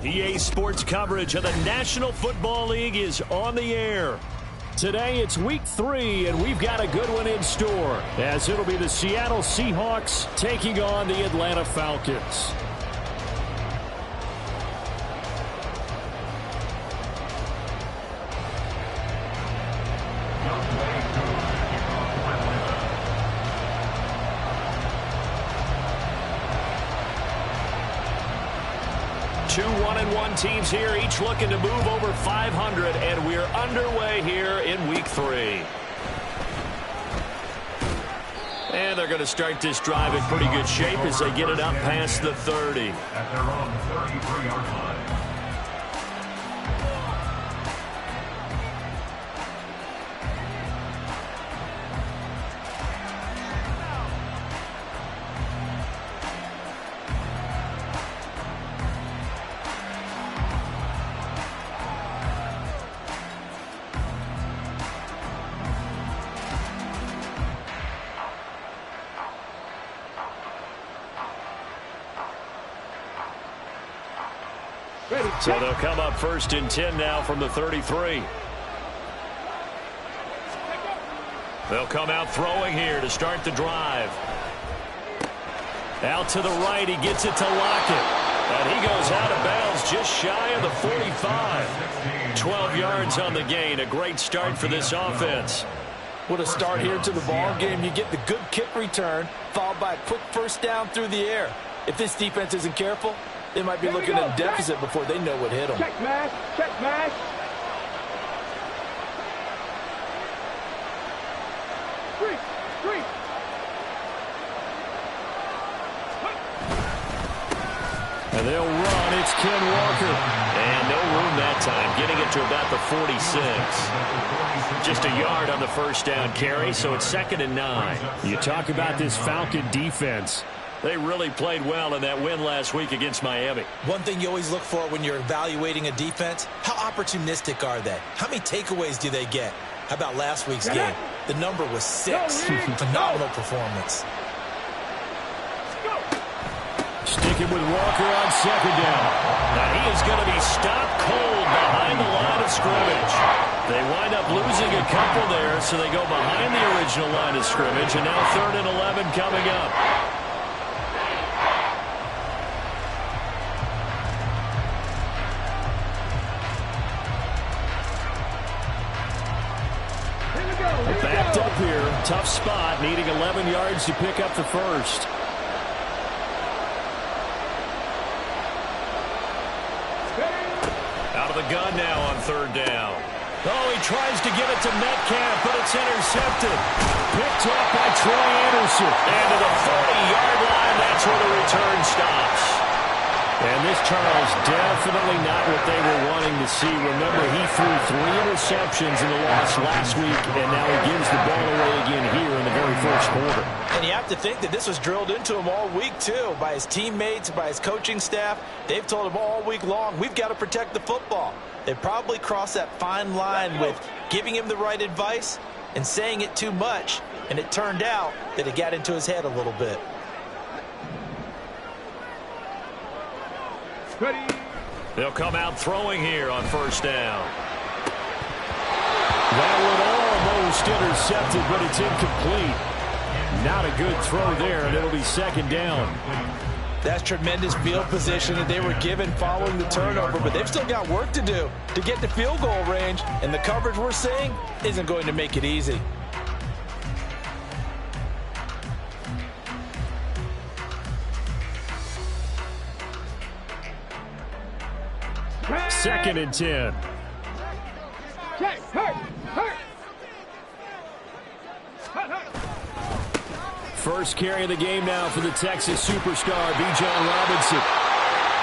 EA Sports coverage of the National Football League is on the air. Today it's week 3, and we've got a good one in store, as it'll be the Seattle Seahawks taking on the Atlanta Falcons. Two 1-1 teams here, each looking to move over 500, and we're underway here in week 3. And they're going to start this drive in pretty good shape as they get it up past the 30. At their own 33-yard line. So they'll come up 1st and 10 now from the 33. They'll come out throwing here to start the drive. Out to the right, he gets it to Lockett. And he goes out of bounds just shy of the 45. 12 yards on the gain. A great start for this offense. What a start here to the ball game. You get the good kick return, followed by a quick first down through the air. If this defense isn't careful, they might be looking at a deficit before they know what hit them. Check mash, check mash. Three. And they'll run. It's Ken Walker. And no room that time, getting it to about the 46. Just a yard on the first down carry, so it's 2nd and 9. You talk about this Falcon defense. They really played well in that win last week against Miami. One thing you always look for when you're evaluating a defense, how opportunistic are they? How many takeaways do they get? How about last week's game? The number was 6. Phenomenal performance. Sticking with Walker on 2nd down. Now he is going to be stopped cold behind the line of scrimmage. They wind up losing a couple there, so they go behind the original line of scrimmage, and now 3rd and 11 coming up. Backed up here, tough spot, needing 11 yards to pick up the first. Out of the gun now on 3rd down. Oh, he tries to give it to Metcalf, but it's intercepted. Picked off by Troy Anderson. And to the 40-yard line, that's where the return stops. And this, Charles, definitely not what they were wanting to see. Remember, he threw 3 interceptions in the loss last week, and now he gives the ball away again here in the very first quarter. And you have to think that this was drilled into him all week, too, by his teammates, by his coaching staff. They've told him all week long, we've got to protect the football. They probably crossed that fine line with giving him the right advice and saying it too much, and it turned out that it got into his head a little bit. Ready. They'll come out throwing here on 1st down. That one almost intercepted, but it's incomplete. Not a good throw there, and it'll be 2nd down. That's tremendous field position that they were given following the turnover, but they've still got work to do to get to field goal range, and the coverage we're seeing isn't going to make it easy. Second and 10. Check, hurt. First carry of the game now for the Texas superstar, Bijan Robinson.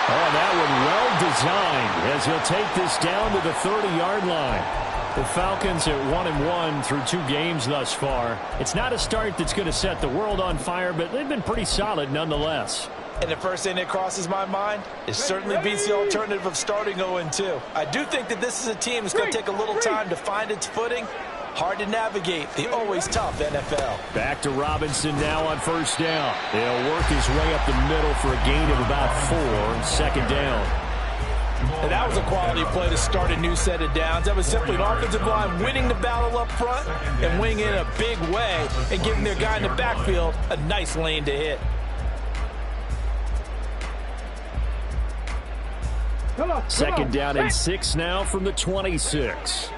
Oh, that one well designed as he'll take this down to the 30-yard line. The Falcons at 1-1 through 2 games thus far. It's not a start that's going to set the world on fire, but they've been pretty solid nonetheless. And the first thing that crosses my mind is certainly beats the alternative of starting 0-2. I do think that this is a team that's going to take a little time to find its footing, Hard to navigate the always tough NFL. Back to Robinson now on first down. He'll work his way up the middle for a gain of about 4, second down. And that was a quality play to start a new set of downs. That was simply an offensive line winning the battle up front and winning it in a big way and giving their guy in the backfield a nice lane to hit. Second down and 6 now from the 26.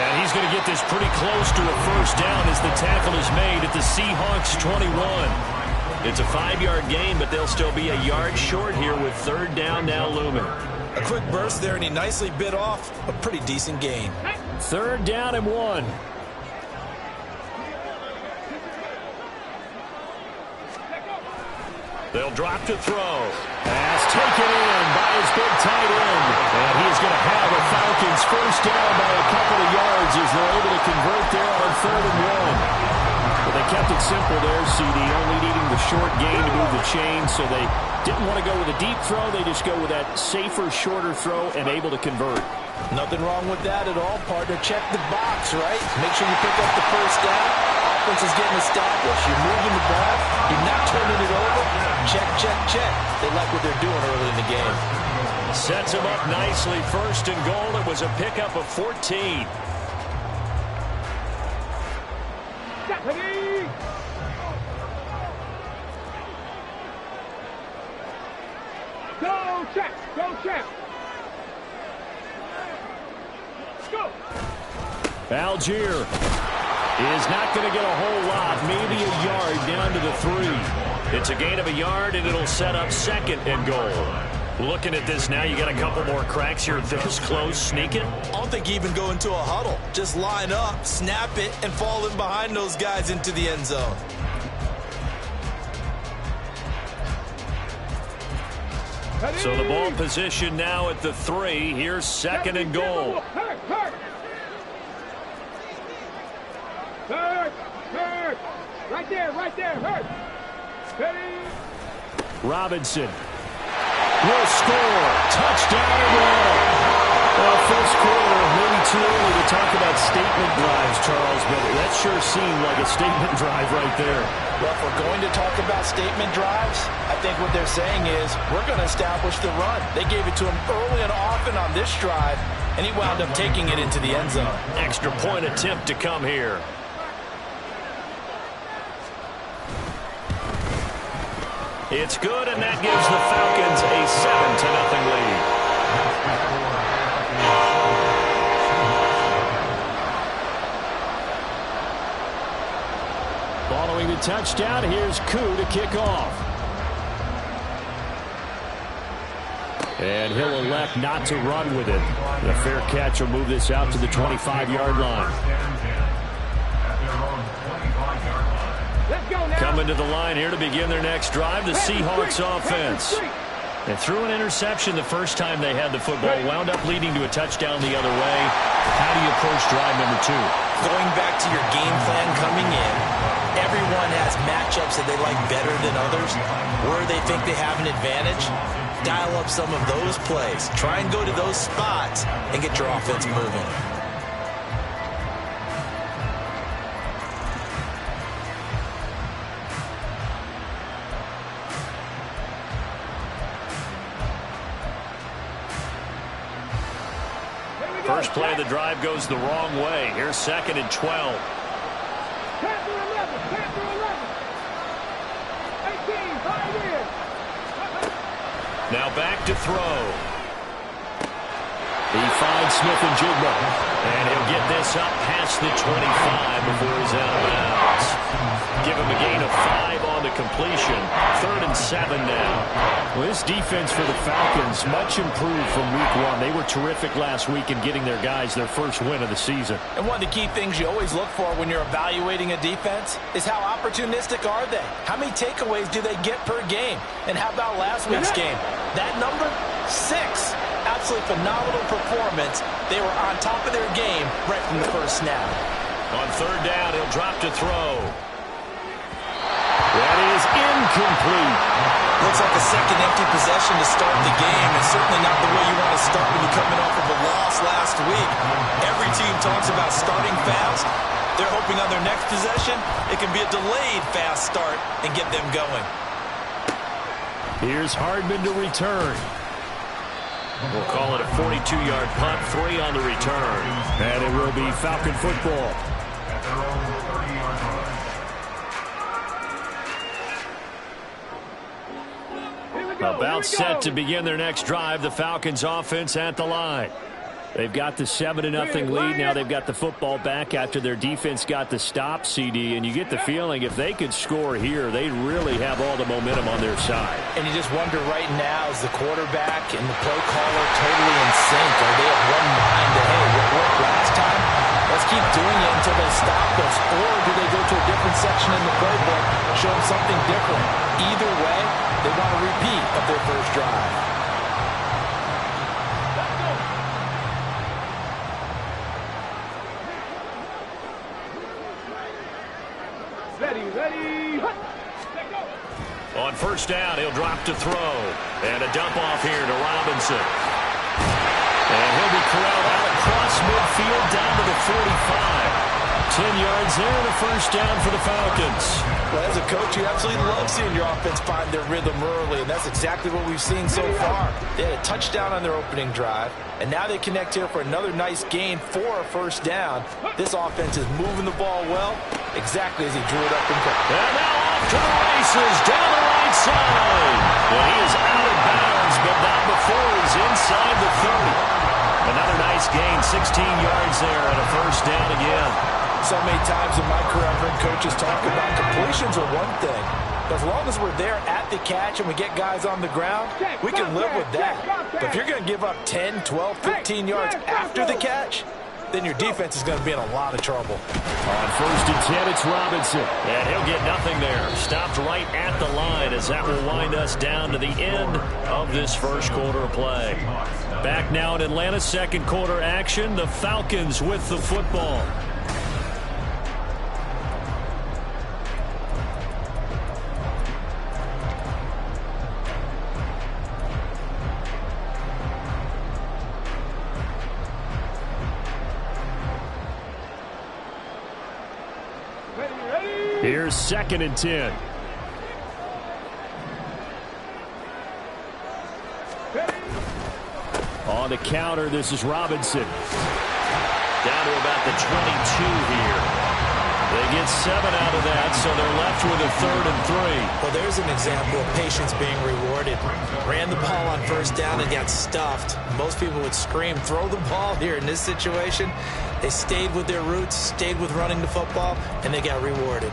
And he's going to get this pretty close to a first down as the tackle is made at the Seahawks 21. It's a 5-yard gain, but they'll still be a yard short here with third down now looming. A quick burst there, and he nicely bit off a pretty decent gain. Third down and 1. They'll drop to throw. Pass taken in by his big tight end. And he's going to have a Falcons first down by a couple of yards as they're able to convert there on 3rd and 1. But they kept it simple there, CD, only needing the short gain to move the chain, so they didn't want to go with a deep throw. They just go with that safer, shorter throw and able to convert. Nothing wrong with that at all, partner. Check the box, right? Make sure you pick up the first down. Offense is getting established. You're moving the ball. You're not turning it over. Check, check, check. They like what they're doing early in the game. Sets him up nicely. First and goal. It was a pickup of 14. Go check. Go check. Go. Algier is not going to get a whole lot, maybe a yard down to the 3. It's a gain of a yard, and it'll set up second and goal. Looking at this now, you got a couple more cracks here this close, sneaking. I don't think even go into a huddle. Just line up, snap it, and fall in behind those guys into the end zone. So the ball position now at the 3. Here's second and goal. Hurt. Right there, hurt. Robinson will score. Touchdown and run. Well, first quarter, maybe too early to talk about statement drives, Charles, but that sure seemed like a statement drive right there. Well, if we're going to talk about statement drives, I think what they're saying is we're going to establish the run. They gave it to him early and often on this drive, and he wound up taking it into the end zone. Extra point attempt to come here. It's good, and that gives the Falcons a 7-0 lead. Following the touchdown, here's Koo to kick off. And he'll elect not to run with it. The fair catch will move this out to the 25-yard line. Coming to the line here to begin their next drive, the Seahawks offense. They threw an interception the first time they had the football, wound up leading to a touchdown the other way. How do you approach drive number 2? Going back to your game plan coming in, everyone has matchups that they like better than others. Where they think they have an advantage, dial up some of those plays. Try and go to those spots and get your offense moving. First play of the drive goes the wrong way. Here's second and 12. Panther 11. 18, 5 in. Now back to throw. He finds Smith and Jigba. And he'll get this up past the 25 before he's out of bounds. Give him a gain of 5 on the completion. 3rd and 7 now. Well, this defense for the Falcons, much improved from week 1. They were terrific last week in getting their guys their first win of the season. And one of the key things you always look for when you're evaluating a defense is how opportunistic are they? How many takeaways do they get per game? And how about last week's game? That number, 6. Absolutely phenomenal performance. They were on top of their game right from the first snap. On 3rd down, he'll drop to throw. That is incomplete. Looks like a second empty possession to start the game, and certainly not the way you want to start when you're coming off of a loss last week. Every team talks about starting fast. They're hoping on their next possession, it can be a delayed fast start and get them going. Here's Hardman to return. We'll call it a 42-yard punt, 3 on the return. And it will be Falcon football. At their own 30-yard line. About set to begin their next drive. The Falcons offense at the line. They've got the 7-0 lead. Now they've got the football back after their defense got the stop, CD. And you get the feeling if they could score here, they really have all the momentum on their side. And you just wonder right now, is the quarterback and the play caller totally in sync? Are they of one mind that, hey, what worked last time? Let's keep doing it until they stop us. Or do they go to a different section in the playbook, show them something different? Either way, they want a repeat of their first drive. Ready. On first down, he'll drop to throw. And a dump off here to Robinson. And he'll be corralled out across midfield down to the 45. 10 yards there and a first down for the Falcons. Well, as a coach, you absolutely love seeing your offense find their rhythm early, and that's exactly what we've seen so far. They had a touchdown on their opening drive, and now they connect here for another nice gain for a first down. This offense is moving the ball well, exactly as he drew it up in court. And now off to the races, down the right side. And he is out of bounds, but not before he's inside the 30. Another nice gain, 16 yards there, and a first down again. So many times in my career I've heard coaches talk about completions are one thing, but as long as we're there at the catch and we get guys on the ground, we can live with that. But if you're going to give up 10, 12, 15 yards after the catch, then your defense is going to be in a lot of trouble. On first and 10, it's Robinson. And he'll get nothing there. Stopped right at the line as that will wind us down to the end of this first quarter of play. Back now in Atlanta's second quarter action, the Falcons with the football. Here's second and 10. On the counter, this is Robinson. Down to about the 22 here. They get 7 out of that, so they're left with a 3rd and 3. Well, there's an example of patience being rewarded. Ran the ball on first down and got stuffed. Most people would scream, throw the ball here. In this situation, they stayed with their roots, stayed with running the football, and they got rewarded.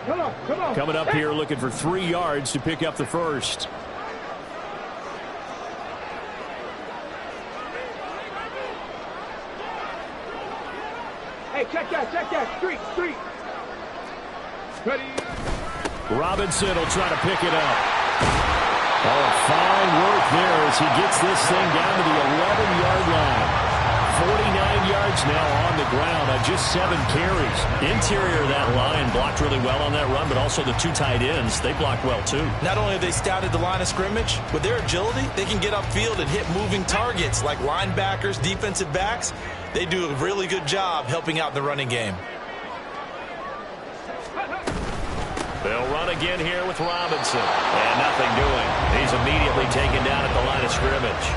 Come on. Coming up here looking for 3 yards to pick up the first. Hey, check that. Street. Ready. Robinson will try to pick it up. Oh, fine work there as he gets this thing down to the 11-yard line. 49 yards now on the ground on just 7 carries. Interior of that line blocked really well on that run, but also the 2 tight ends, they blocked well too. Not only have they scouted the line of scrimmage, with their agility, they can get upfield and hit moving targets like linebackers, defensive backs. They do a really good job helping out in the running game. They'll run again here with Robinson. And nothing doing. He's immediately taken down at the line of scrimmage.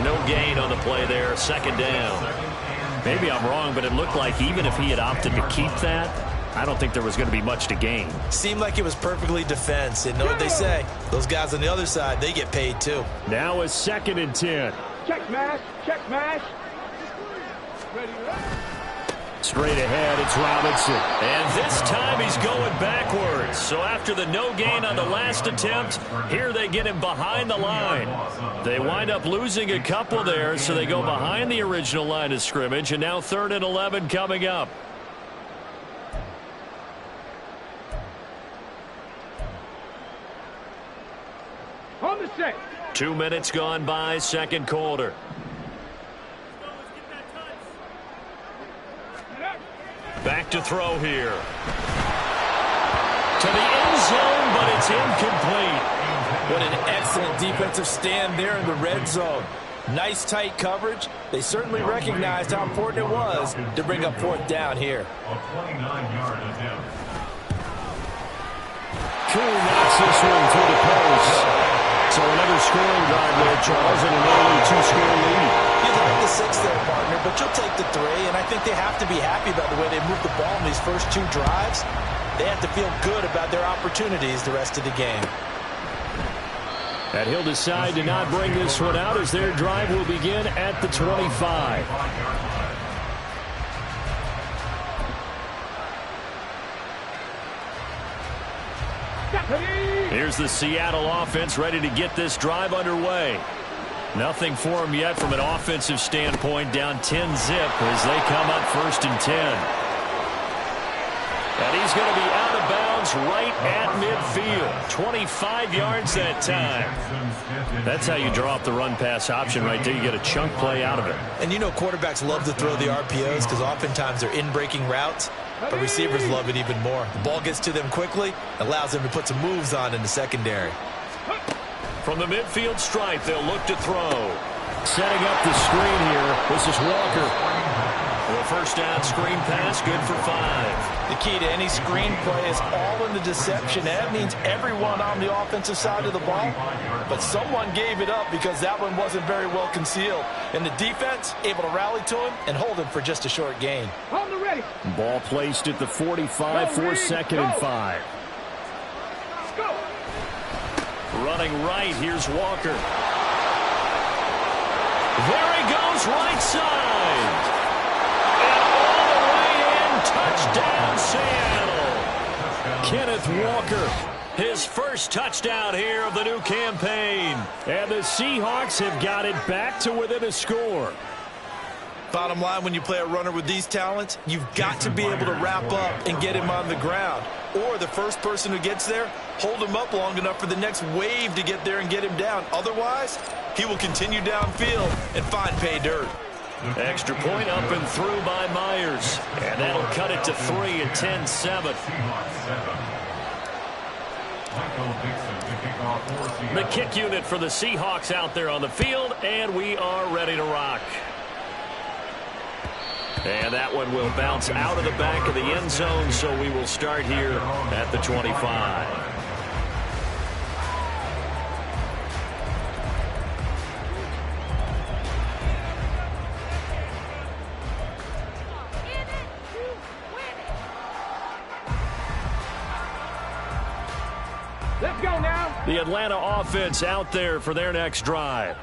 No gain on the play there. Second down. Maybe I'm wrong, but it looked like even if he had opted to keep that, I don't think there was going to be much to gain. Seemed like it was perfectly defense. And know what they say? Those guys on the other side, they get paid too. Now is second and 10. Check mash. Ready. Straight ahead, it's Robinson. And this time he's going backwards. So after the no gain on the last attempt, here they get him behind the line. They wind up losing a couple there, so they go behind the original line of scrimmage, and now 3rd and 11 coming up. On the set. 2 minutes gone by, second quarter. Back to throw here. to the end zone, but it's incomplete. What an excellent defensive stand there in the red zone. Nice tight coverage. They certainly recognized how important it was to bring up fourth down here. A 29-yard attempt. Cool knocks this one to the post. So another scoring drive there, Charles, and an early two-score lead. You'd like the 6 there, partner, but you'll take the 3, and I think they have to be happy about the way they moved the ball in these first 2 drives. They have to feel good about their opportunities the rest of the game. And he'll decide to not bring this one out as their drive will begin at the 25. Here's the Seattle offense ready to get this drive underway. Nothing for them yet from an offensive standpoint, down 10-zip as they come up 1st and 10. And he's going to be out of bounds right at midfield. 25 yards that time. That's how you draw up the run-pass option right there. You get a chunk play out of it. And you know quarterbacks love to throw the RPOs because oftentimes they're in-breaking routes, but receivers love it even more. The ball gets to them quickly, allows them to put some moves on in the secondary. From the midfield stripe, they'll look to throw. Setting up the screen here, this is Walker. The first down screen pass, good for 5. The key to any screen play is all in the deception. That means everyone on the offensive side of the ball, but someone gave it up because that one wasn't very well concealed. And the defense able to rally to him and hold him for just a short gain. On the ready. Ball placed at the 45 for 2nd and 5. Let's go. Running right, here's Walker. There he goes, right side. Touchdown, Seattle. Kenneth Walker, his first touchdown here of the new campaign. And the Seahawks have got it back to within a score. Bottom line, when you play a runner with these talents, you've got to be able to wrap up and get him on the ground. Or the first person who gets there, hold him up long enough for the next wave to get there and get him down. Otherwise, he will continue downfield and find pay dirt. Extra point up and through by Myers. And that'll cut it to 3 at 10-7. The kick unit for the Seahawks out there on the field, and we are ready to rock. And that one will bounce out of the back of the end zone, so we will start here at the 25. Let's go now. The Atlanta offense out there for their next drive.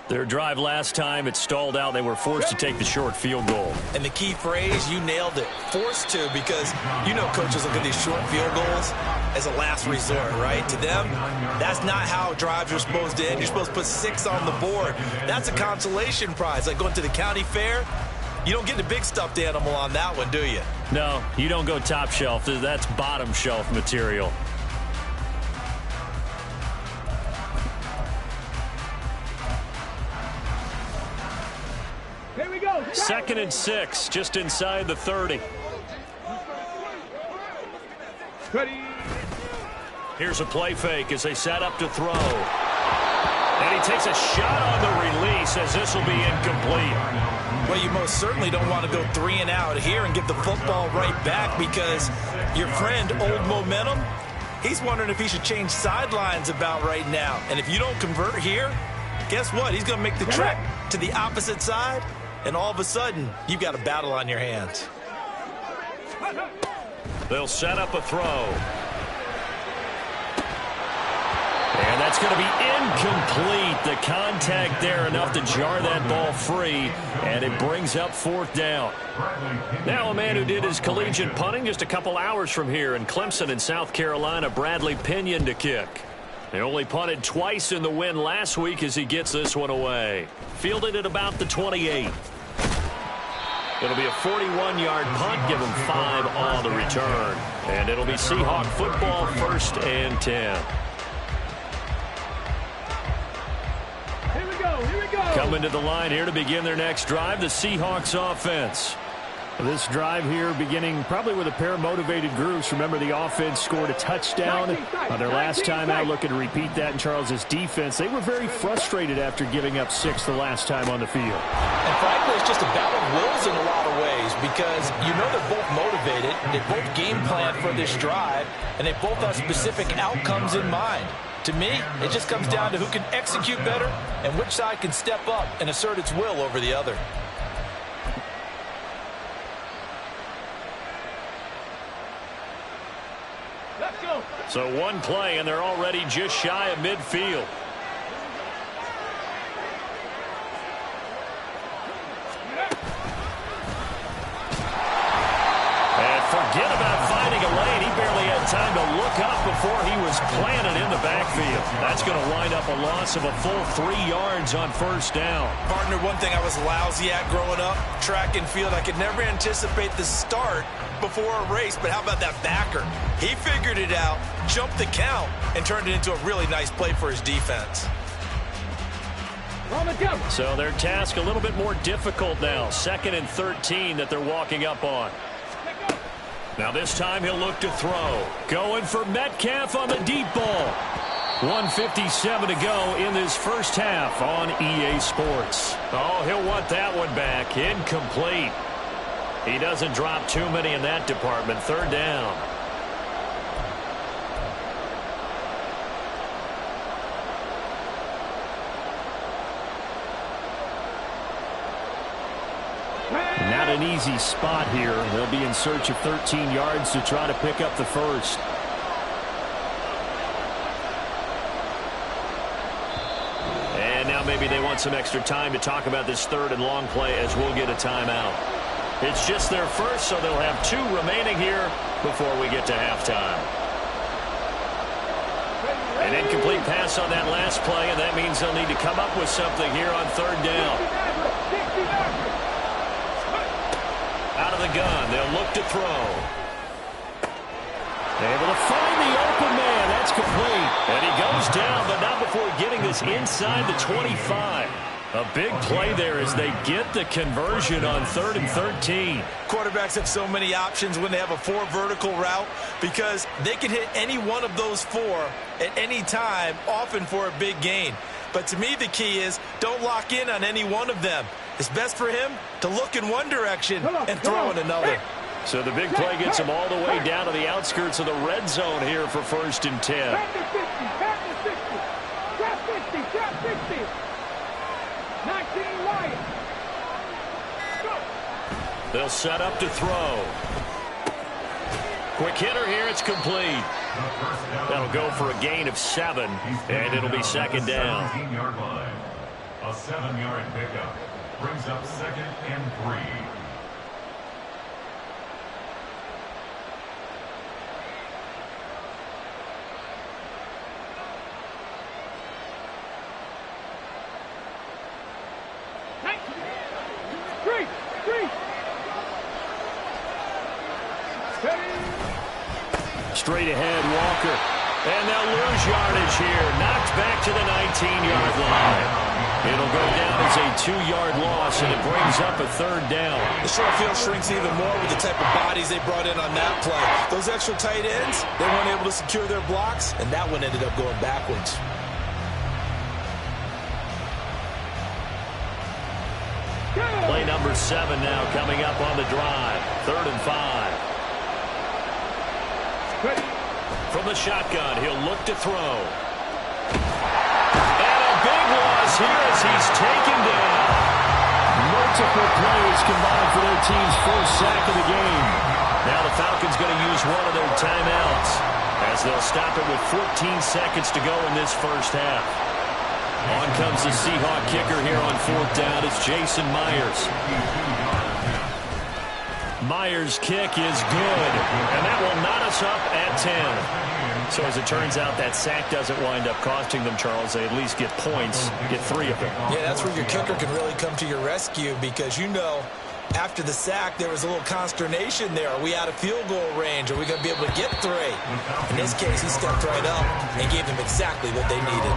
Their drive last time, it stalled out. They were forced to take the short field goal. And the key phrase, you nailed it, forced to, because you know coaches look at these short field goals as a last resort, right? To them, that's not how drives are supposed to end. You're supposed to put 6 on the board. That's a consolation prize, like going to the county fair. You don't get the big stuffed animal on that one, do you? No, you don't go top shelf. That's bottom shelf material. Here we go. 2nd and 6, just inside the 30. Ready. Here's a play fake as they set up to throw. And he takes a shot on the release as this will be incomplete. Well, you most certainly don't want to go 3 and out here and give the football right back because your friend, Old Momentum, he's wondering if he should change sidelines about right now. And if you don't convert here, guess what? He's going to make the trek to the opposite side, and all of a sudden, you've got a battle on your hands. They'll set up a throw. And that's going to be incomplete. The contact there enough to jar that ball free, and it brings up 4th down. Now a man who did his collegiate punting just a couple hours from here in Clemson in South Carolina, Bradley Pinion to kick. They only punted twice in the win last week as he gets this one away. Fielded at about the 28. It'll be a 41-yard punt, give him 5 on the return. And it'll be Seahawk football, 1st and 10. Here we go. Here we go. Coming to the line here to begin their next drive, the Seahawks offense. This drive here beginning probably with a pair of motivated groups. Remember, the offense scored a touchdown on their last time out. Looking to repeat that in Charles's defense. They were very frustrated after giving up 6 the last time on the field. And frankly, it's just a battle of wills in a lot of ways because you know they're both motivated. They both game plan for this drive, and they both have specific outcomes in mind. To me, it just comes down to who can execute better and which side can step up and assert its will over the other. Let's go. So one play, and they're already just shy of midfield. And forget about finding a lane. He barely had time to look up before he was planted in the backfield. That's going to wind up a loss of a full 3 yards on first down. Partner, one thing I was lousy at growing up, track and field, I could never anticipate the start before a race, but how about that backer? He figured it out, jumped the count, and turned it into a really nice play for his defense. So their task a little bit more difficult now. 2nd and 13 that they're walking up on. Now this time he'll look to throw. Going for Metcalf on the deep ball. 1:57 to go in this first half on EA Sports. Oh, he'll want that one back. Incomplete. He doesn't drop too many in that department. 3rd down. Not an easy spot here. They'll be in search of 13 yards to try to pick up the first. And now maybe they want some extra time to talk about this 3rd and long play as we'll get a timeout. It's just their first, so they'll have 2 remaining here before we get to halftime. An incomplete pass on that last play, and that means they'll need to come up with something here on 3rd down. Out of the gun, they'll look to throw. Able to find the open man. That's complete. And he goes down, but not before getting this inside the 25. A big play there as they get the conversion on 3rd and 13. Quarterbacks have so many options when they have a 4 vertical route because they can hit any one of those 4 at any time, often for a big gain. But to me, the key is don't lock in on any one of them. It's best for him to look in one direction and throw in another. So the big play gets him all the way down to the outskirts of the red zone here for 1st and 10. They'll set up to throw. Quick hitter here. It's complete. That'll go for a gain of 7, and it'll be 2nd down. A 7-yard pickup brings up 2nd and 3. Straight ahead, Walker. And they'll lose yardage here. Knocked back to the 19-yard line. It'll go down as a 2-yard loss, and it brings up a 3rd down. The short field shrinks even more with the type of bodies they brought in on that play. Those extra tight ends, they weren't able to secure their blocks, and that one ended up going backwards. Play number 7 now coming up on the drive. 3rd and 5. From the shotgun, he'll look to throw. And a big loss here as he's taken down. Multiple plays combined for their team's first sack of the game. Now the Falcons going to use one of their timeouts as they'll stop it with 14 seconds to go in this first half. On comes the Seahawk kicker here on 4th down. It's Jason Myers. Myers' kick is good, and that will knot us up at 10. So as it turns out, that sack doesn't wind up costing them, Charles. They at least get points, get 3 of them. Yeah, that's where your kicker can really come to your rescue because, you know, after the sack, there was a little consternation there. Are we out of field goal range? Are we going to be able to get 3? In this case, he stepped right up and gave them exactly what they needed.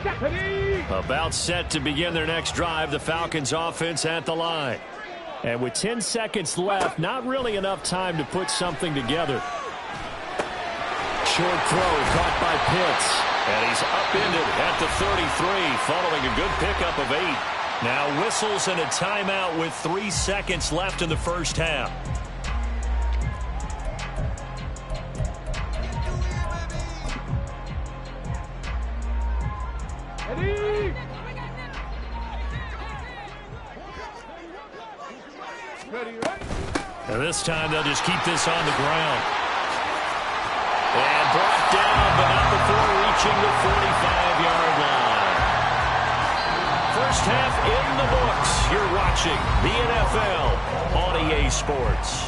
Ready. About set to begin their next drive, the Falcons offense at the line. And with 10 seconds left, not really enough time to put something together. Short throw caught by Pitts. And he's upended at the 33 following a good pickup of 8. Now whistles and a timeout with 3 seconds left in the first half. Ready. Ready, right? And this time they'll just keep this on the ground. And brought down, but not before reaching the 45-yard line. First half in the books. You're watching the NFL on EA Sports.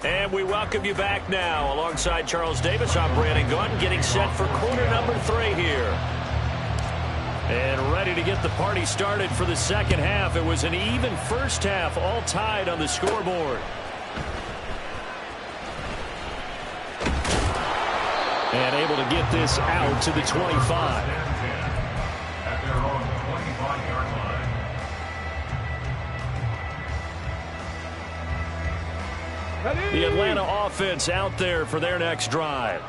And we welcome you back now. Alongside Charles Davis, I'm Brandon Gunn, getting set for quarter number 3 here. And ready to get the party started for the second half. It was an even first half, all tied on the scoreboard. And able to get this out to the 25. At their own 25-yard line. The Atlanta offense out there for their next drive.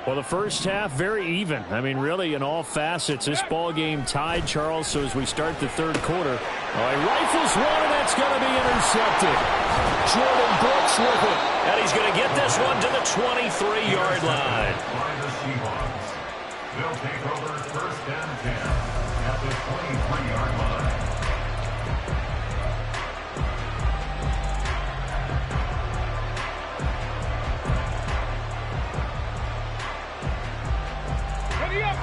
Well, the first half, very even. I mean, really, in all facets, this ball game tied, Charles. So as we start the third quarter, he rifles one, and that's going to be intercepted. Jordan Brooks with it. And he's going to get this one to the 23-yard line. By the Seahawks. They'll take over first and 10 at the 23-yard line. Ready up.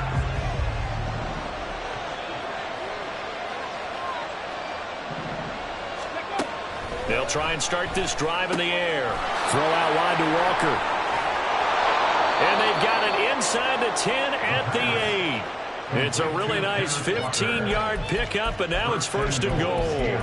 They'll try and start this drive in the air. Throw out wide to Walker. And they've got it inside the 10 at the 8. It's a really nice 15-yard pickup, and now it's first and goal.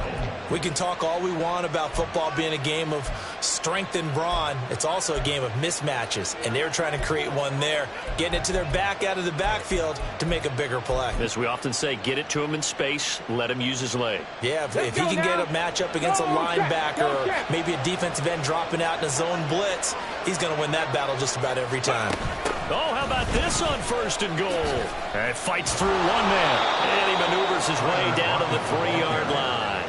We can talk all we want about football being a game of strength and brawn. It's also a game of mismatches, and they're trying to create one there, getting it to their back out of the backfield to make a bigger play. As we often say, get it to him in space, let him use his leg. Yeah, if he can get a matchup against a linebacker or maybe a defensive end dropping out in a zone blitz, he's going to win that battle just about every time. Oh, how about this on first and goal? And fights through one man, and he maneuvers his way down to the 3-yard line.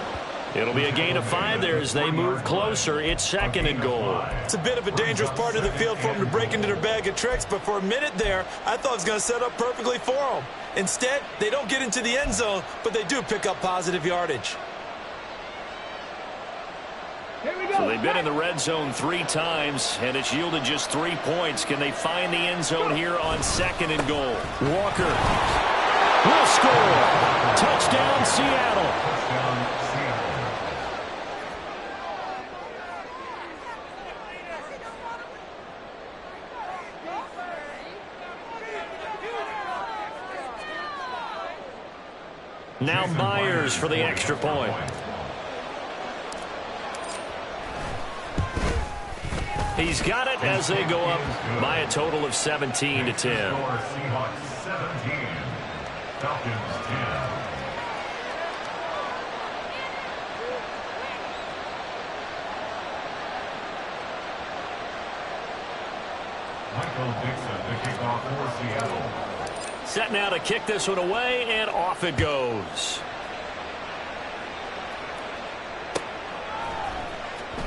It'll be a gain of 5 there as they move closer. It's second and goal. It's a bit of a dangerous part of the field for them to break into their bag of tricks, but for a minute there, I thought it was going to set up perfectly for them. Instead, they don't get into the end zone, but they do pick up positive yardage. Here we go. So they've been in the red zone 3 times, and it's yielded just 3 points. Can they find the end zone here on second and goal? Walker will score. Touchdown, Seattle. Touchdown, Seattle. Now Myers for the extra point. He's got it as they go up by a total of 17-10. Seahawks 17, Falcons 10. Michael Dixon to kick off for Seattle. Set now to kick this one away, and off it goes.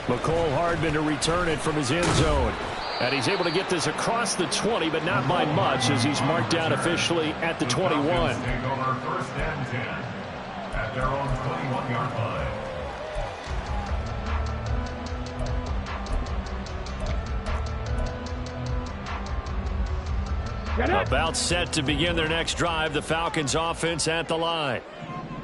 McCole Hardman to return it from his end zone. And he's able to get this across the 20, but not by much, as he's marked down officially at the 21. Falcons take over first and 10 at their own 21-yard line. About set to begin their next drive, the Falcons offense at the line.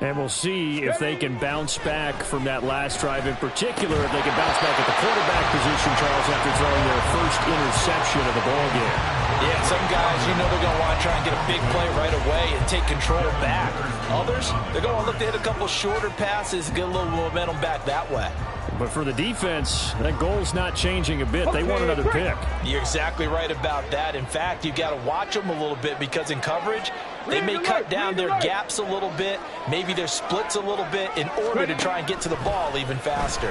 And we'll see if they can bounce back from that last drive, in particular, if they can bounce back at the quarterback position, Charles, after throwing their first interception of the ball game. Yeah, some guys, you know they're going to want to try and get a big play right away and take control back. Others, they're going to look to hit a couple shorter passes, get a little momentum back that way. But for the defense, that goal's not changing a bit. They want another pick. You're exactly right about that. In fact, you've got to watch them a little bit because in coverage, they may cut down their gaps a little bit, maybe their splits a little bit in order to try and get to the ball even faster.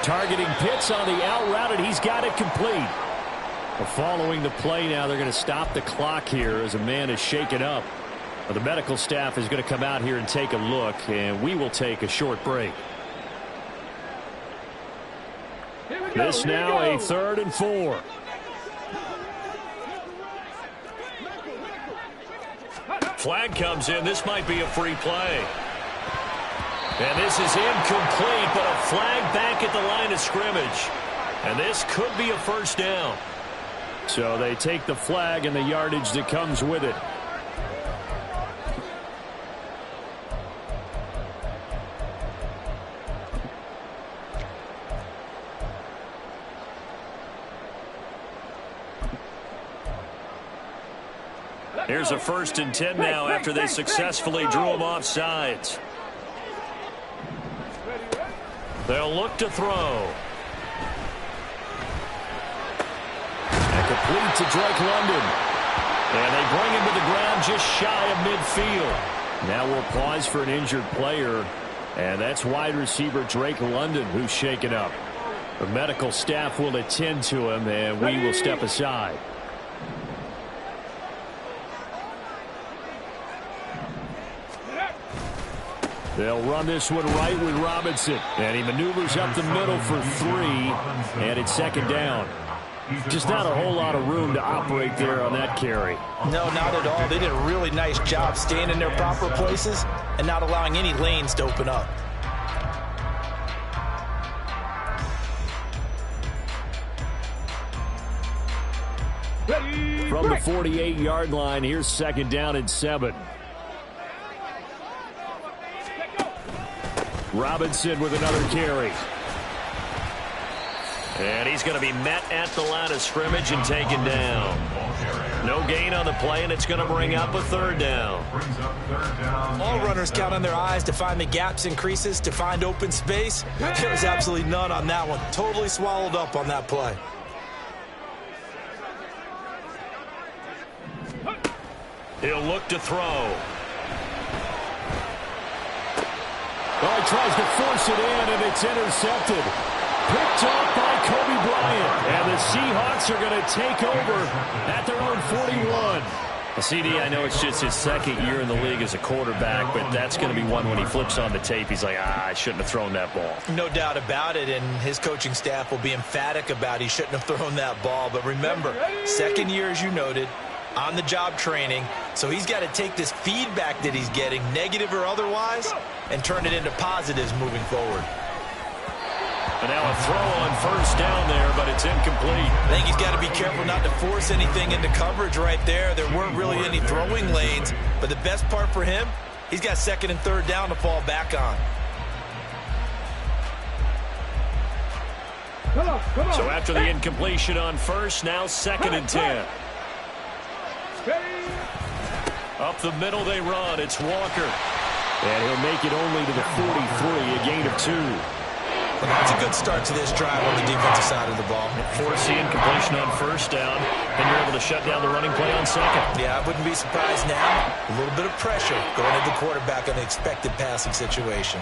Targeting Pitts on the out route, and he's got it complete. Well, following the play now, they're going to stop the clock here as a man is shaken up. Well, the medical staff is going to come out here and take a look, and we will take a short break. This now a 3rd and 4. Flag comes in. This might be a free play. And this is incomplete, but a flag back at the line of scrimmage. And this could be a first down. So they take the flag and the yardage that comes with it. Here's a 1st and 10 now after they successfully drew him off sides. They'll look to throw. And complete to Drake London. And they bring him to the ground just shy of midfield. Now we'll pause for an injured player. And that's wide receiver Drake London who's shaken up. The medical staff will attend to him, and we will step aside. They'll run this one right with Robinson. And he maneuvers up the middle for 3. And it's 2nd down. Just not a whole lot of room to operate there on that carry. No, not at all. They did a really nice job staying in their proper places and not allowing any lanes to open up. From the 48-yard line, here's 2nd down and 7. Robinson with another carry. And he's going to be met at the line of scrimmage and taken down. No gain on the play, and it's going to bring up a 3rd down. All runners count on their eyes to find the gaps and creases, to find open space. There was absolutely none on that one. Totally swallowed up on that play. He'll look to throw. Oh, he tries to force it in, and it's intercepted. Picked off by Kobe Bryant. And the Seahawks are going to take over at their own 41. CD, I know it's just his 2nd year in the league as a quarterback, but that's going to be one when he flips on the tape. He's like, I shouldn't have thrown that ball. No doubt about it, and his coaching staff will be emphatic about he shouldn't have thrown that ball. But remember, 2nd year, as you noted, on-the-job training, so he's got to take this feedback that he's getting, negative or otherwise, and turn it into positives moving forward. And now a throw on 1st down there, but it's incomplete. I think he's got to be careful not to force anything into coverage right there. There weren't really any throwing lanes, but the best part for him, he's got 2nd and 3rd down to fall back on. Come on. So after the incompletion on 1st, now 2nd and 10. Up the middle they run. It's Walker. And he'll make it only to the 43, a gain of 2. Well, that's a good start to this drive on the defensive side of the ball. Force the incompletion on 1st down, and you're able to shut down the running play on 2nd. Yeah, I wouldn't be surprised now. A little bit of pressure going at the quarterback on the expected passing situation.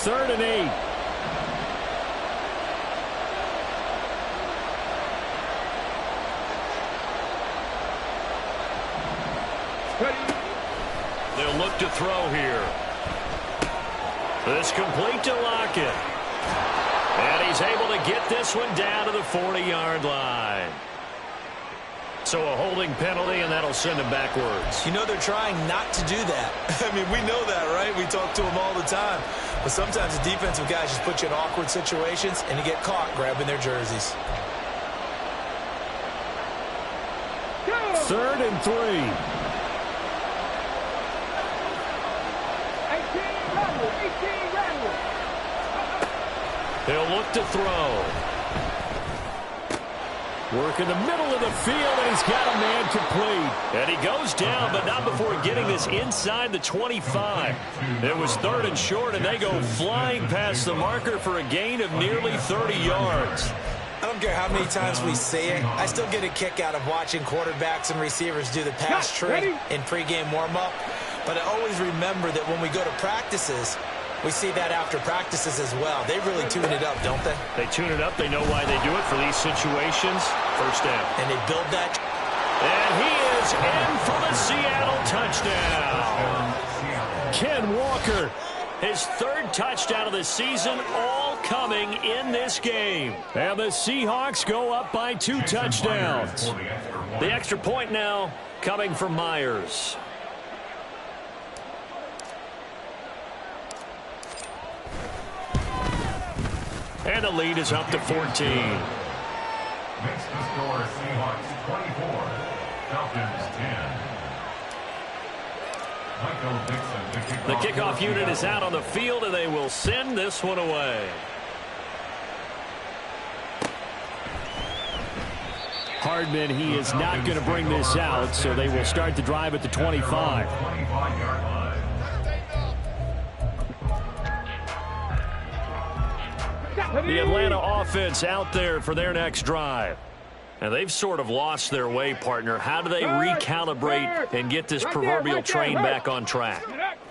3rd and 8. They'll look to throw here. This complete to Lockett. And he's able to get this one down to the 40-yard line. So a holding penalty, and that'll send him backwards. You know they're trying not to do that. I mean, we know that, right? We talk to them all the time. But sometimes the defensive guys just put you in awkward situations, and you get caught grabbing their jerseys. 3rd and 3. 18, rattle, 18, rattle. He'll look to throw. Work in the middle of the field, and he's got a man complete. And he goes down, but not before getting this inside the 25. It was 3rd and short, and they go flying past the marker for a gain of nearly 30 yards. I don't care how many times we say it. I still get a kick out of watching quarterbacks and receivers do the pass tree in pregame warm-up. But I always remember that when we go to practices, we see that after practices as well. They really tune it up, don't they? They tune it up. They know why they do it for these situations. First down. And they build that. And he is in for the Seattle touchdown. Ken Walker, his 3rd touchdown of the season, all coming in this game. And the Seahawks go up by 2 touchdowns. The extra point now coming from Myers. And the lead is up to 14. Makes the score Seahawks 24, Falcons 10. The kickoff unit is out on the field, and they will send this one away. Hardman, he is not going to bring this out, so they will start the drive at the 25. 25-yard line. The Atlanta offense out there for their next drive. And they've sort of lost their way, partner. How do they recalibrate and get this proverbial train back on track?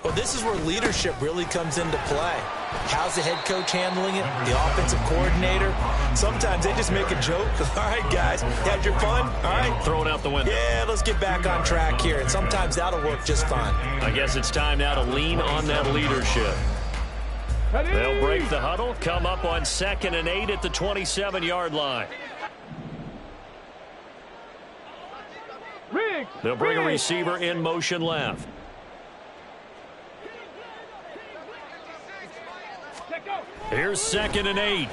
Well, this is where leadership really comes into play. How's the head coach handling it? The offensive coordinator? Sometimes they just make a joke. All right, guys, you had your fun? All right. Throw it out the window. Yeah, let's get back on track here. And sometimes that'll work just fine. I guess it's time now to lean on that leadership. They'll break the huddle, come up on 2nd and 8 at the 27-yard line. They'll bring a receiver in motion left. Here's 2nd and 8.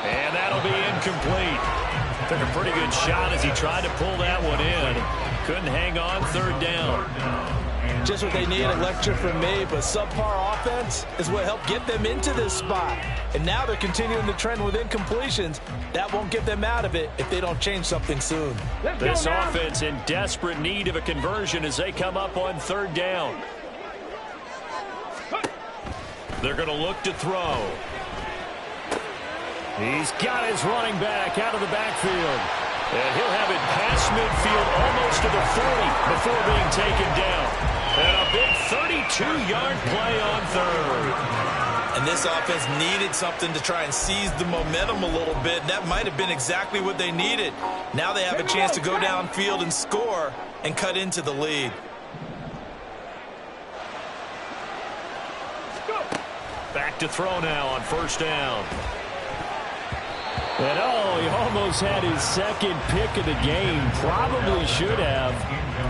And that'll be incomplete. Took a pretty good shot as he tried to pull that one in. Couldn't hang on. 3rd down. Just what they need, a lecture from me, but subpar offense is what helped get them into this spot. And now they're continuing the trend with incompletions. That won't get them out of it if they don't change something soon. This offense in desperate need of a conversion as they come up on 3rd down. They're going to look to throw. He's got his running back out of the backfield. And he'll have it past midfield almost to the 40 before being taken down. And a big 32-yard play on 3rd. And this offense needed something to try and seize the momentum a little bit. And that might have been exactly what they needed. Now they have a chance to go downfield and score and cut into the lead. Back to throw now on 1st down. And he almost had his 2nd pick of the game. Probably should have.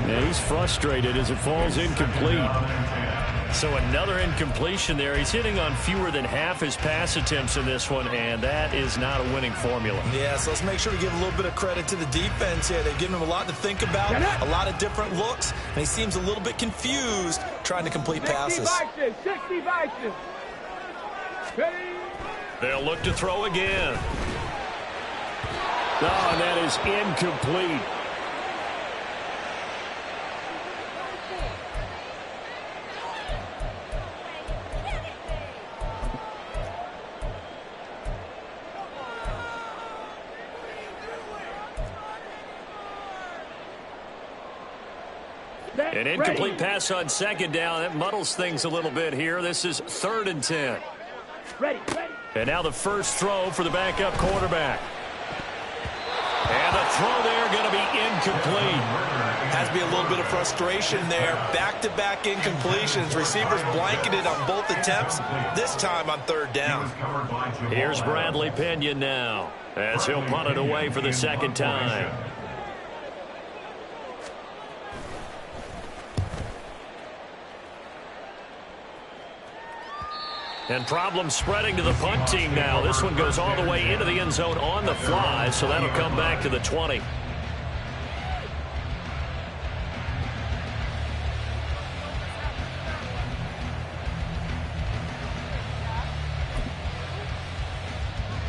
And he's frustrated as it falls incomplete. So another incompletion there. He's hitting on fewer than half his pass attempts in this one, and that is not a winning formula. Yeah, so let's make sure to give a little bit of credit to the defense here. They've given him a lot to think about, a lot of different looks, and he seems a little bit confused trying to complete passes. 60 vices. They'll look to throw again. And that is incomplete. An incomplete pass on 2nd down. That muddles things a little bit here. This is 3rd and 10. And now the first throw for the backup quarterback. And the throw there going to be incomplete. Has to be a little bit of frustration there. Back-to-back incompletions. Receivers blanketed on both attempts, this time on 3rd down. Here's Bradley Pinion now as he'll punt it away for the 2nd time. And problems spreading to the punt team now. This one goes all the way into the end zone on the fly, so that'll come back to the 20.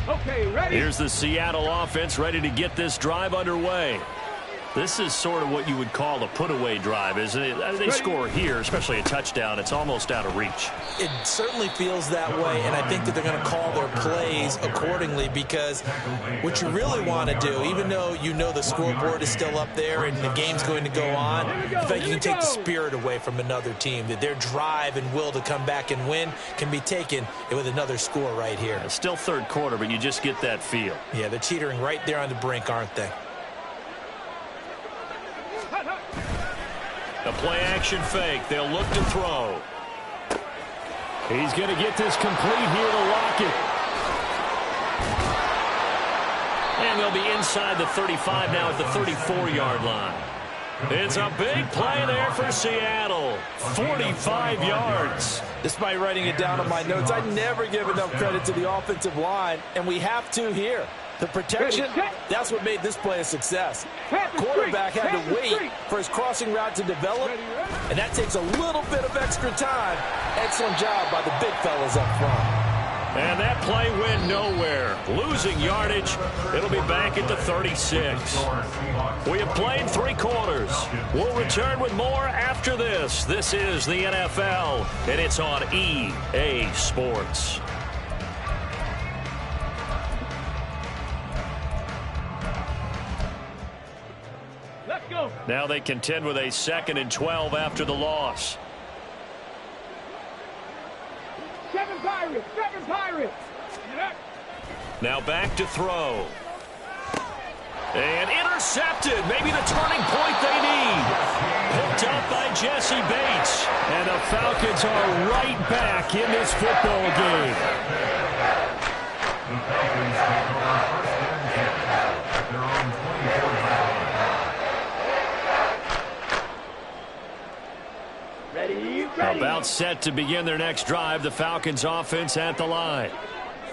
Okay, ready? Here's the Seattle offense ready to get this drive underway. This is sort of what you would call a put-away drive, isn't it? As they score here, especially a touchdown, it's almost out of reach. It certainly feels that way, and I think that they're going to call their plays accordingly, because what you really want to do, even though you know the scoreboard is still up there and the game's going to go on, I think you can take the spirit away from another team, that their drive and will to come back and win can be taken with another score right here. It's still third quarter, but you just get that feel. Yeah, they're teetering right there on the brink, aren't they? A play-action fake. They'll look to throw. He's going to get this complete here to Lockett. And they'll be inside the 35 now at the 34-yard line. It's a big play there for Seattle. 45 yards. Despite writing it down on my notes, I never give enough credit to the offensive line, and we have to here. The protection, that's what made this play a success. Quarterback had to wait for his crossing route to develop, and that takes a little bit of extra time. Excellent job by the big fellas up front. And that play went nowhere. Losing yardage. It'll be back at the 36. We have played 3 quarters. We'll return with more after this. This is the NFL, and it's on EA Sports. Let's go. Now they contend with a 2nd and 12 after the loss. 7 Pirates, 7 Pirates. Yep. Now back to throw. And intercepted. Maybe the turning point they need. Picked up by Jesse Bates. And the Falcons are right back in this football game. The Falcons take over first and 10 at their own 24-yard line. Ready, ready. About set to begin their next drive. The Falcons offense at the line.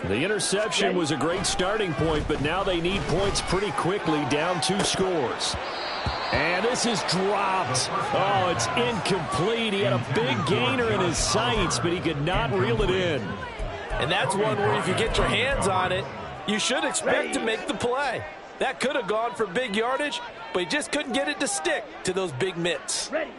The interception was a great starting point, but now they need points pretty quickly, down 2 scores. And this is dropped. Oh, it's incomplete. He had a big gainer in his sights, but he could not reel it in. And that's one where if you get your hands on it, you should expect to make the play. That could have gone for big yardage, but he just couldn't get it to stick to those big mitts. Ready.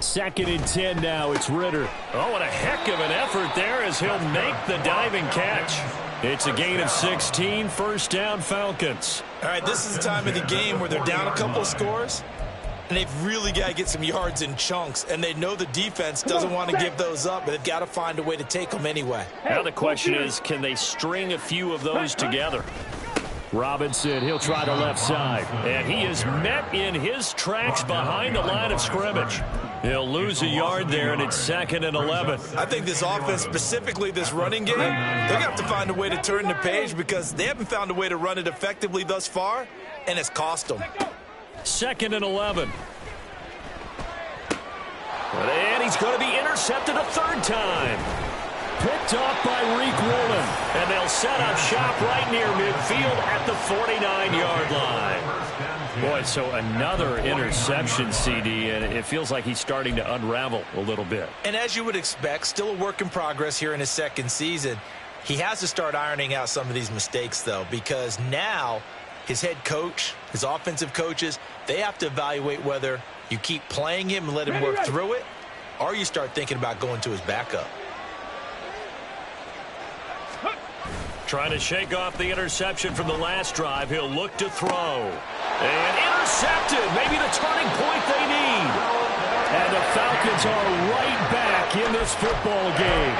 2nd and 10 now. It's Ritter. Oh, and a heck of an effort there as he'll make the diving catch. It's a gain of 16, first down Falcons. All right, this is the time of the game where they're down a couple of scores, and they've really got to get some yards in chunks, and they know the defense doesn't want to give those up, but they've got to find a way to take them anyway. Now the question is, can they string a few of those together? Robinson, he'll try the left side, and he is met in his tracks behind the line of scrimmage. He'll lose a yard there, and it's 2nd and 11. I think this offense, specifically this running game, they're going to have to find a way to turn the page because they haven't found a way to run it effectively thus far, and it's cost them. 2nd and 11. And he's going to be intercepted a 3rd time. Picked off by Reek Woolen. And they'll set up shop right near midfield at the 49-yard line. Boy, so another interception, CD, and it feels like he's starting to unravel a little bit. And as you would expect, still a work in progress here in his 2nd season. He has to start ironing out some of these mistakes, though, because now his head coach, his offensive coaches, they have to evaluate whether you keep playing him and let him work through it, or you start thinking about going to his backup. Trying to shake off the interception from the last drive. He'll look to throw. And intercepted. Maybe the turning point they need. And the Falcons are right back in this football game.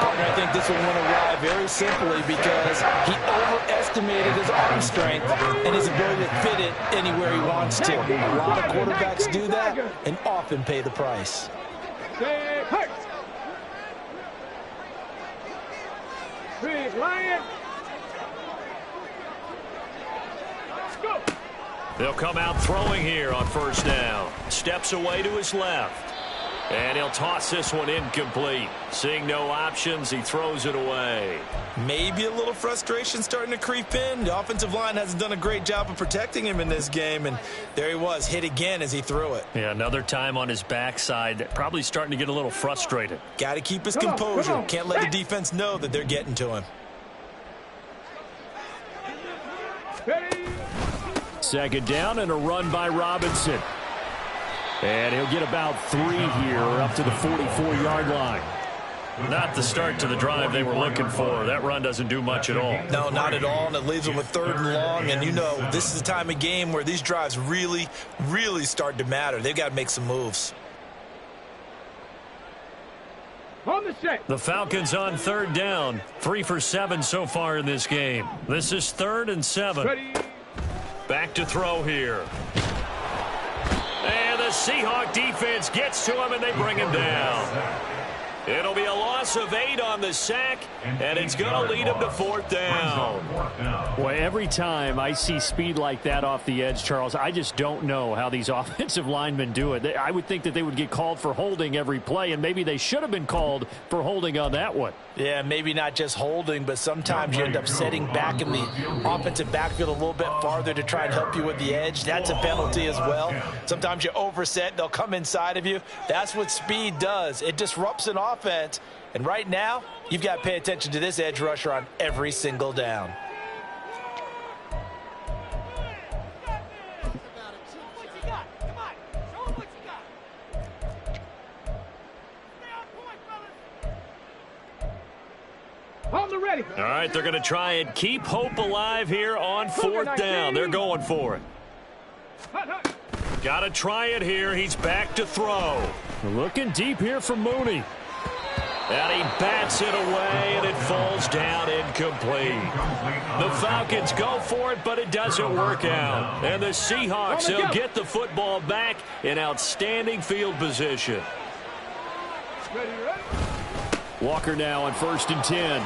Partner, I think this one went awry very simply because he overestimated his arm strength and his ability to fit it anywhere he wants to. A lot of quarterbacks do that and often pay the price. Big Lion. Let's go. They'll come out throwing here on 1st down. Steps away to his left. And he'll toss this one incomplete. Seeing no options, he throws it away. Maybe a little frustration starting to creep in. The offensive line hasn't done a great job of protecting him in this game, and there he was, hit again as he threw it. Yeah, another time on his backside, probably starting to get a little frustrated. Got to keep his composure. Can't let the defense know that they're getting to him. Second down and a run by Robinson. And he'll get about 3 here up to the 44-yard line. Not the start to the drive they were looking for. That run doesn't do much at all. No, not at all, and it leaves them with 3rd and long. And, you know, this is the time of game where these drives really, really start to matter. They've got to make some moves. On the set. The Falcons on 3rd down. 3 for 7 so far in this game. This is 3rd and 7. Ready. Back to throw here. And the Seahawk defense gets to him, and they bring him down. It'll be a loss of 8 on the sack, and it's going to lead him to 4th down. Boy, every time I see speed like that off the edge, Charles, I just don't know how these offensive linemen do it. I would think that they would get called for holding every play, and maybe they should have been called for holding on that one. Yeah, maybe not just holding, but sometimes you end up setting back in the offensive backfield a little bit farther to try and help you with the edge. That's a penalty as well. Sometimes you overset, they'll come inside of you. That's what speed does. It disrupts an offense. And right now, you've got to pay attention to this edge rusher on every single down. On the ready. All right, they're going to try and keep hope alive here on 4th down. They're going for it. Got to try it here. He's back to throw. Looking deep here for Mooney. And he bats it away, and it falls down incomplete. The Falcons go for it, but it doesn't work out. And the Seahawks, they'll get the football back in outstanding field position. Ready. Walker now on 1st and 10.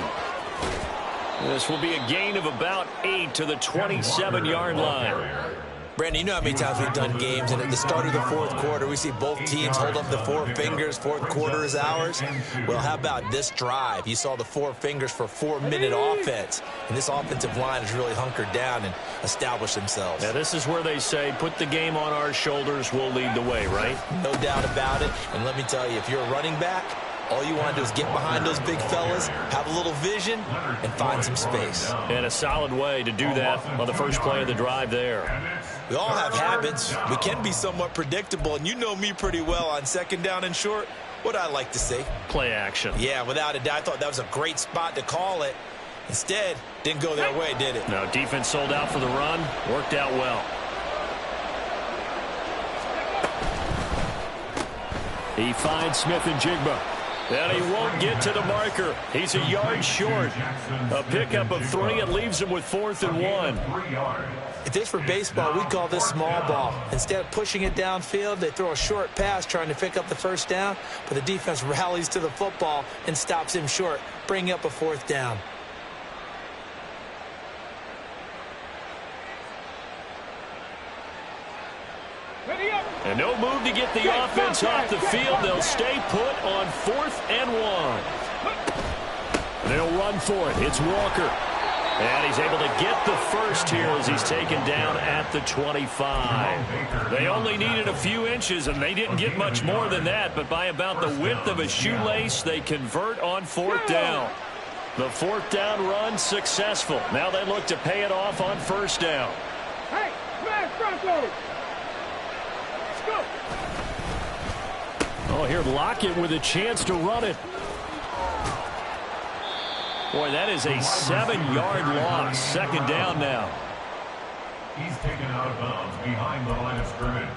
This will be a gain of about 8 to the 27-yard line. Brandon, you know how many times we've done games, and at the start of the 4th quarter, we see both teams hold up the 4 fingers. 4th quarter is ours. Well, how about this drive? You saw the 4 fingers for 4-minute offense, and this offensive line has really hunkered down and established themselves. Now, this is where they say, put the game on our shoulders, we'll lead the way, right? No doubt about it. And let me tell you, if you're a running back, all you want to do is get behind those big fellas, have a little vision, and find some space. And a solid way to do that on the first play of the drive there. We all have habits. We can be somewhat predictable, and you know me pretty well on 2nd down and short. What I like to see? Play action. Yeah, without a doubt. I thought that was a great spot to call it. Instead, didn't go their way, did it? No, defense sold out for the run. Worked out well. He finds Smith and Jigba. And he won't get to the marker. He's a yard short. A pickup of 3. It leaves him with 4th and 1. If this were baseball, we'd call this small ball. Instead of pushing it downfield, they throw a short pass trying to pick up the 1st down, but the defense rallies to the football and stops him short, bringing up a 4th down. And no move to get the offense off the field. They'll stay put on 4th and 1. They'll run for it. It's Walker. And he's able to get the first here as he's taken down at the 25. They only needed a few inches, and they didn't get much more than that. But by about the width of a shoelace, they convert on 4th down. The 4th down run successful. Now they look to pay it off on 1st down. Hey, smash Broncos. Go. Oh, here Lockett with a chance to run it. Boy, that is a 7-yard loss. 2nd down now. He's taken out of bounds behind the line of scrimmage.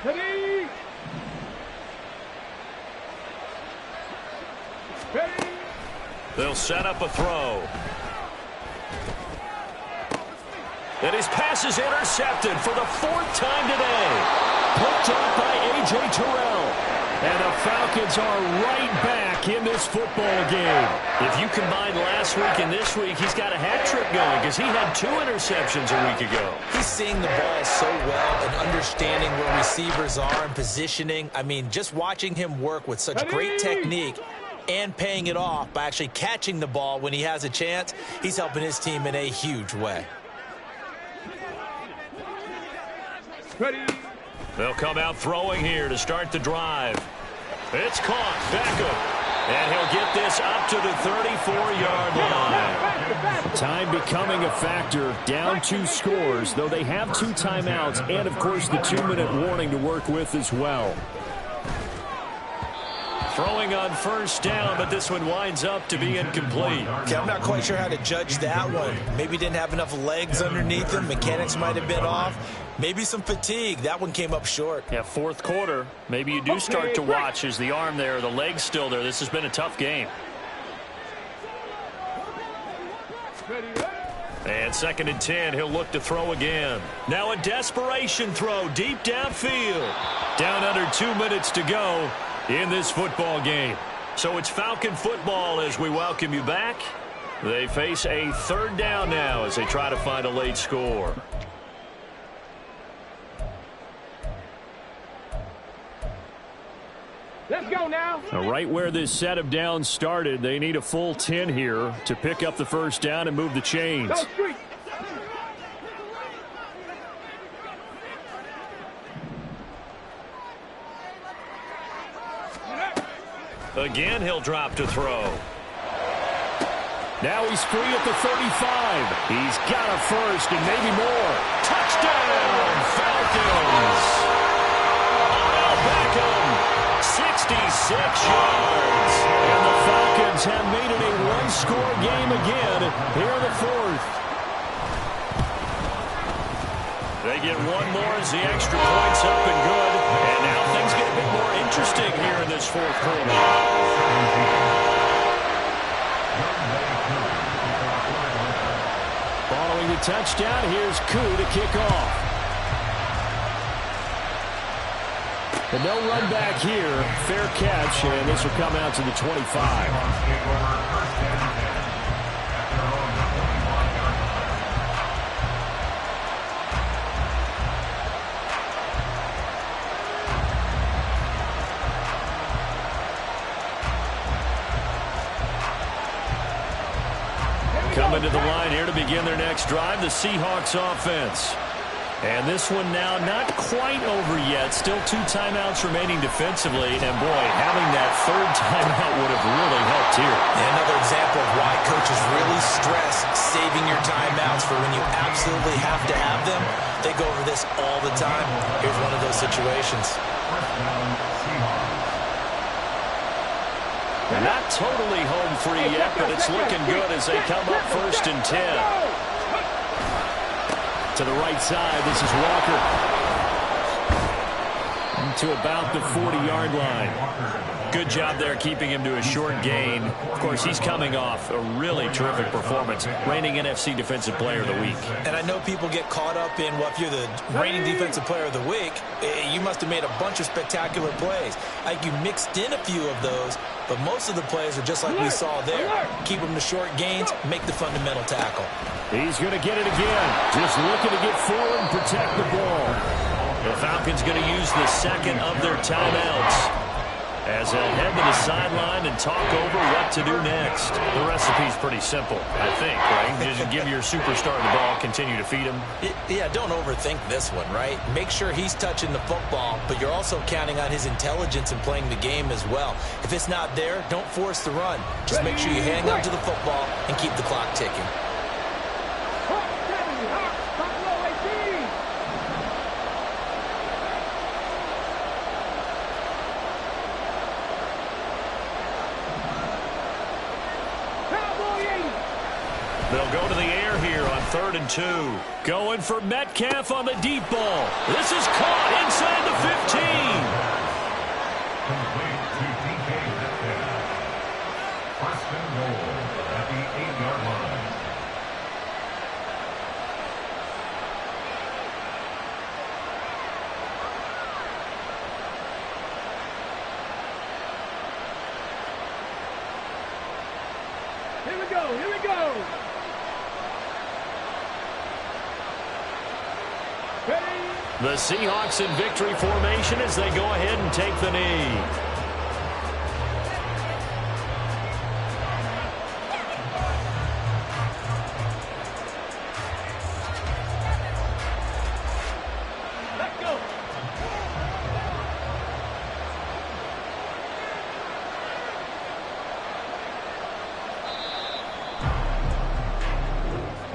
Ready. Ready. They'll set up a throw. And his pass is intercepted for the 4th time today. Picked up by A.J. Terrell. And the Falcons are right back in this football game. If you combine last week and this week, he's got a hat trick going because he had 2 interceptions a week ago. He's seeing the ball so well and understanding where receivers are and positioning. I mean, just watching him work with such great technique and paying it off by actually catching the ball when he has a chance, he's helping his team in a huge way. Ready. They'll come out throwing here to start the drive. It's caught. Beckham. And he'll get this up to the 34-yard line. Time becoming a factor. Down 2 scores, though they have 2 timeouts and, of course, the 2-minute warning to work with as well. Throwing on first down, but this one winds up to be incomplete. Okay, I'm not quite sure how to judge that one. Maybe didn't have enough legs underneath him. Mechanics might have been off. Maybe some fatigue. That one came up short. Yeah, 4th quarter. Maybe you do start to watch as the arm there, the leg's still there. This has been a tough game. And 2nd and 10, he'll look to throw again. Now a desperation throw deep downfield. Down under 2 minutes to go in this football game. So it's Falcon football as we welcome you back. They face a 3rd down now as they try to find a late score. Let's go now. Right where this set of downs started, they need a full 10 here to pick up the first down and move the chains. Go street. Again, he'll drop to throw. Now he's free at the 35. He's got a first and maybe more. Touchdown, Falcons! Odell Beckham, 66 yards. And the Falcons have made it a 1-score game again here in the 4th. They get one more as the extra point's up and good. And now things get a bit more interesting here in this 4th quarter. Following the touchdown, here's Koo to kick off. And no run back here. Fair catch, and this will come out to the 25. Coming to the line here to begin their next drive, the Seahawks offense. And this one now not quite over yet. Still 2 timeouts remaining defensively. And, boy, having that 3rd timeout would have really helped here. And another example of why coaches really stress saving your timeouts for when you absolutely have to have them. They go over this all the time. Here's one of those situations. Not totally home free yet, but it's looking good as they come up 1st and 10. To the right side, this is Walker. To about the 40-yard line. Good job there keeping him to a short gain. Of course, he's coming off a really terrific performance, reigning NFC Defensive Player of the Week. And I know people get caught up in, well, if you're the reigning Defensive Player of the Week, you must have made a bunch of spectacular plays. Like you mixed in a few of those, but most of the plays are just like we saw there. Keep them to short gains, make the fundamental tackle. He's going to get it again. Just looking to get forward and protect the ball. The Falcons going to use the 2nd of their timeouts as they'll head to the sideline and talk over what to do next. The recipe's pretty simple, I think, right? Just give your superstar the ball, continue to feed him. Yeah, don't overthink this one, right? Make sure he's touching the football, but you're also counting on his intelligence in playing the game as well. If it's not there, don't force the run. Just make sure you hang on to the football and keep the clock ticking. They'll go to the air here on 3rd and 2. Going for Metcalf on the deep ball. This is caught inside the 15. Complete to DK Metcalf. 1st and goal at the 8-yard line. we go. Here we go. Ready? The Seahawks in victory formation as they go ahead and take the knee.